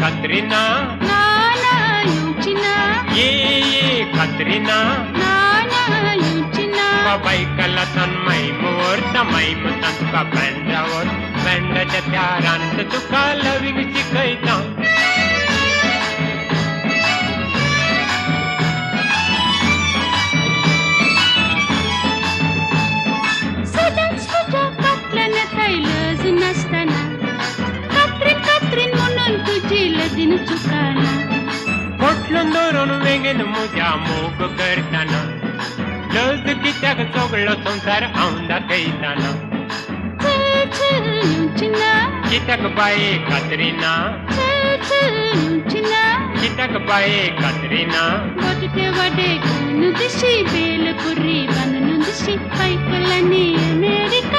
Katrina Nana Yuchina Katrina Nana Yuchina Babai kalatan mai muhurta mai mutan tuka bendawar bendaच्या त्यारांत तुका loving शिकयता सदांच तुझ्या कातल्याने थैलच नसताना कात्रीन कात्रीन म्हणून तुझी लदीन चुकाना पोटलं धरून वेगेन मुझ्या मोग करताना लज कित्याक चोगलो संसार औंदा कैताना Yuchina कित्याक बाये कात्रिना Yuchina कित्याक बाये कात्रिना Bodite wade gunu dishi bel kurri bannu dishi paipalani America